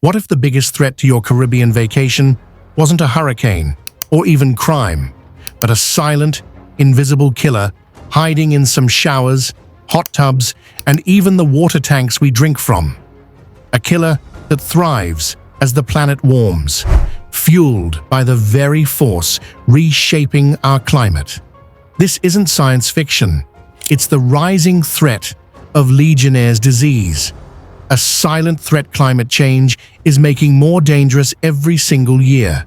What if the biggest threat to your Caribbean vacation wasn't a hurricane or even crime, but a silent, invisible killer hiding in some showers, hot tubs, and even the water tanks we drink from? A killer that thrives as the planet warms, fueled by the very force reshaping our climate. This isn't science fiction. It's the rising threat of Legionnaires' disease. A silent threat climate change is making more dangerous every single year.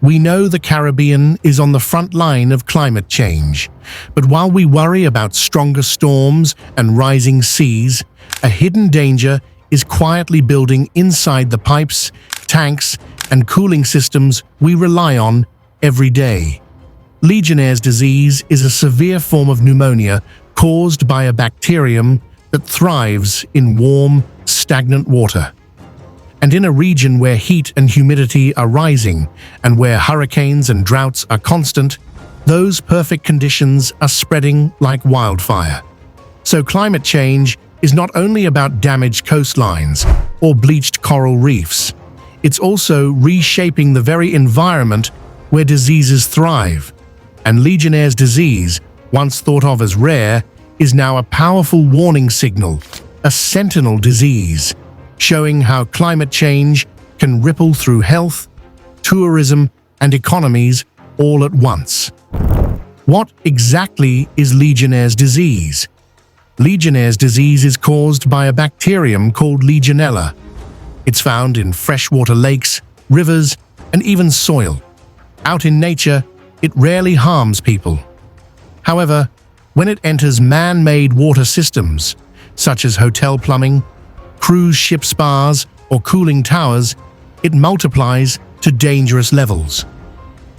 We know the Caribbean is on the front line of climate change, but while we worry about stronger storms and rising seas, a hidden danger is quietly building inside the pipes, tanks, and cooling systems we rely on every day. Legionnaires' disease is a severe form of pneumonia caused by a bacterium that thrives in warm, stagnant water. And in a region where heat and humidity are rising and where hurricanes and droughts are constant, those perfect conditions are spreading like wildfire. So climate change is not only about damaged coastlines or bleached coral reefs. It's also reshaping the very environment where diseases thrive. And Legionnaire's disease, once thought of as rare, is now a powerful warning signal, a sentinel disease, showing how climate change can ripple through health, tourism, and economies all at once. What exactly is Legionnaire's disease? Legionnaire's disease is caused by a bacterium called Legionella. It's found in freshwater lakes, rivers, and even soil. Out in nature, it rarely harms people. However, when it enters man-made water systems, such as hotel plumbing, cruise ship spas, or cooling towers, it multiplies to dangerous levels.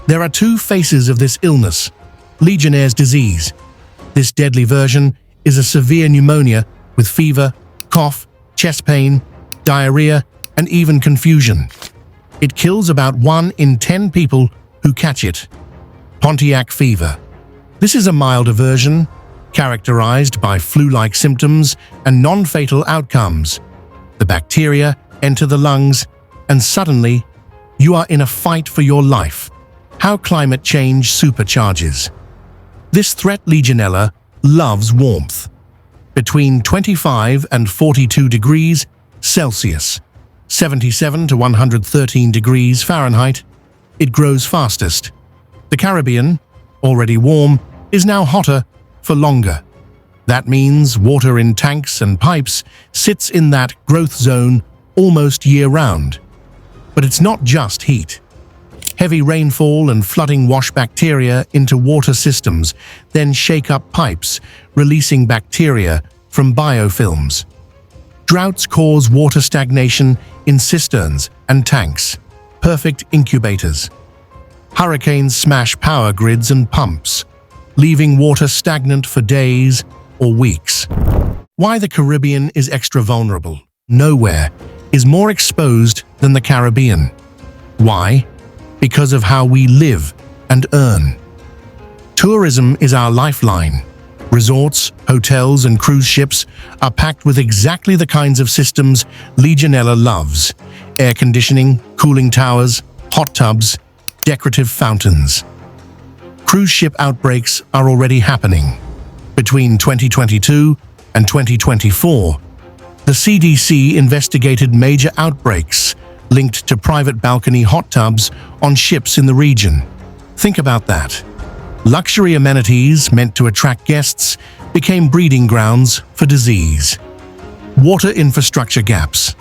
There are two faces of this illness: Legionnaire's disease. This deadly version is a severe pneumonia with fever, cough, chest pain, diarrhea, and even confusion. It kills about 1 in 10 people who catch it. Pontiac fever. This is a milder version, characterized by flu-like symptoms and non-fatal outcomes. The bacteria enter the lungs, and suddenly, you are in a fight for your life. How climate change supercharges. This threat Legionella loves warmth. Between 25 and 42 degrees Celsius, 77 to 113 degrees Fahrenheit, it grows fastest. The Caribbean, already warm, is now hotter for longer. That means water in tanks and pipes sits in that growth zone almost year-round. But it's not just heat. Heavy rainfall and flooding wash bacteria into water systems, then shake up pipes, releasing bacteria from biofilms. Droughts cause water stagnation in cisterns and tanks, perfect incubators. Hurricanes smash power grids and pumps, leaving water stagnant for days or weeks. Why the Caribbean is extra vulnerable? Nowhere is more exposed than the Caribbean. Why? Because of how we live and earn. Tourism is our lifeline. Resorts, hotels, and cruise ships are packed with exactly the kinds of systems Legionella loves: air conditioning, cooling towers, hot tubs, decorative fountains. Cruise ship outbreaks are already happening. Between 2022 and 2024, the CDC investigated major outbreaks linked to private balcony hot tubs on ships in the region. Think about that. Luxury amenities meant to attract guests became breeding grounds for disease. Water infrastructure gaps.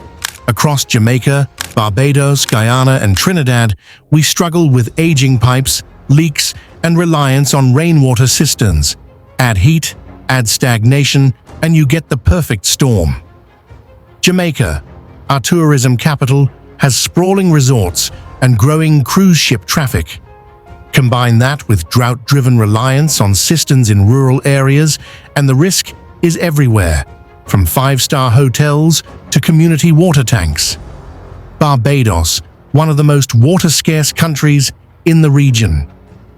Across Jamaica, Barbados, Guyana, and Trinidad, we struggle with aging pipes, leaks, and reliance on rainwater cisterns. Add heat, add stagnation, and you get the perfect storm. Jamaica, our tourism capital, has sprawling resorts and growing cruise ship traffic. Combine that with drought-driven reliance on cisterns in rural areas, and the risk is everywhere, from five-star hotels to community water tanks. Barbados, one of the most water-scarce countries in the region.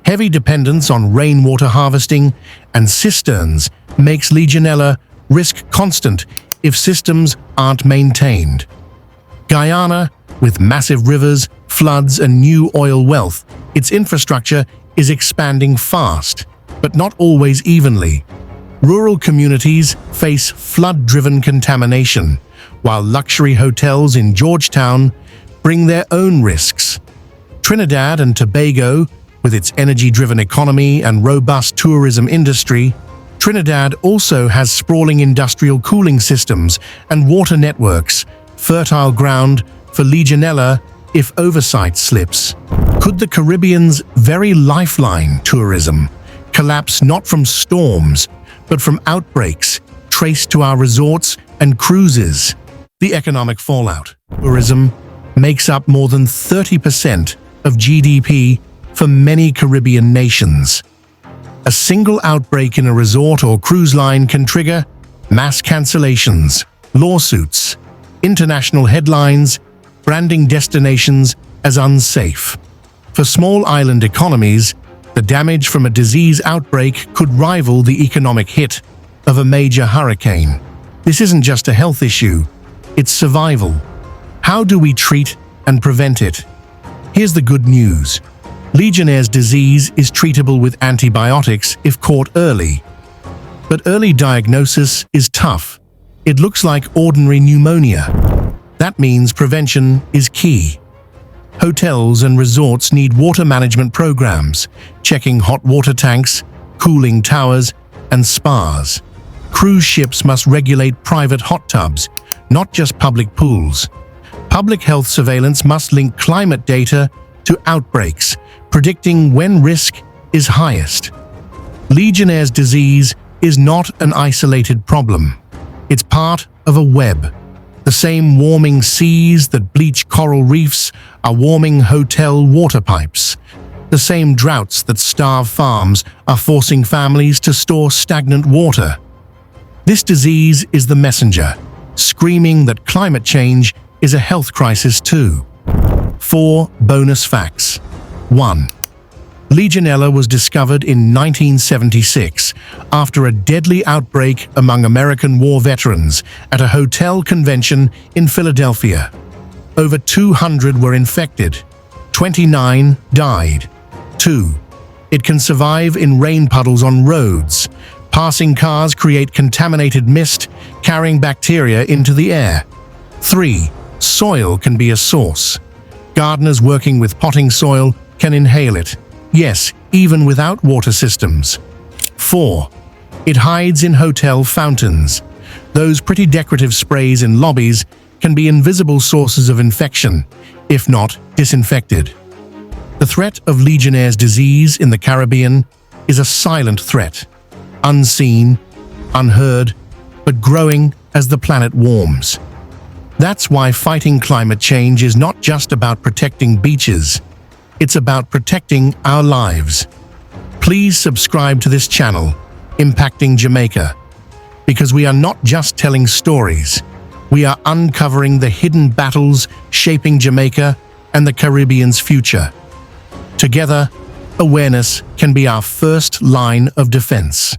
Heavy dependence on rainwater harvesting and cisterns makes Legionella risk constant if systems aren't maintained. Guyana, With massive rivers, floods, and new oil wealth, its infrastructure is expanding fast, but not always evenly. Rural communities face flood-driven contamination, while luxury hotels in Georgetown bring their own risks. Trinidad and Tobago, with its energy-driven economy and robust tourism industry, Trinidad also has sprawling industrial cooling systems and water networks, fertile ground for Legionella if oversight slips. Could the Caribbean's very lifeline, tourism, collapse not from storms, but from outbreaks traced to our resorts and cruises? The economic fallout. Tourism makes up more than 30% of GDP for many Caribbean nations. A single outbreak in a resort or cruise line can trigger mass cancellations, lawsuits, international headlines, branding destinations as unsafe. For small island economies, the damage from a disease outbreak could rival the economic hit of a major hurricane. This isn't just a health issue, it's survival. How do we treat and prevent it? Here's the good news. Legionnaires' disease is treatable with antibiotics if caught early. But early diagnosis is tough. It looks like ordinary pneumonia. That means prevention is key. Hotels and resorts need water management programs, checking hot water tanks, cooling towers, and spas. Cruise ships must regulate private hot tubs, not just public pools. Public health surveillance must link climate data to outbreaks, predicting when risk is highest. Legionnaires' disease is not an isolated problem. It's part of a web. The same warming seas that bleach coral reefs are warming hotel water pipes. The same droughts that starve farms are forcing families to store stagnant water. This disease is the messenger, screaming that climate change is a health crisis too. 4 bonus facts. 1. Legionella was discovered in 1976 after a deadly outbreak among American war veterans at a hotel convention in Philadelphia. Over 200 were infected. 29 died. 2. It can survive in rain puddles on roads. Passing cars create contaminated mist, carrying bacteria into the air. 3. Soil can be a source. Gardeners working with potting soil can inhale it. Yes, even without water systems. 4. It hides in hotel fountains. Those pretty decorative sprays in lobbies can be invisible sources of infection, if not disinfected. The threat of Legionnaire's disease in the Caribbean is a silent threat, unseen, unheard, but growing as the planet warms. That's why fighting climate change is not just about protecting beaches. It's about protecting our lives. Please subscribe to this channel, Impacting Jamaica, because we are not just telling stories. We are uncovering the hidden battles shaping Jamaica and the Caribbean's future. Together, awareness can be our first line of defense.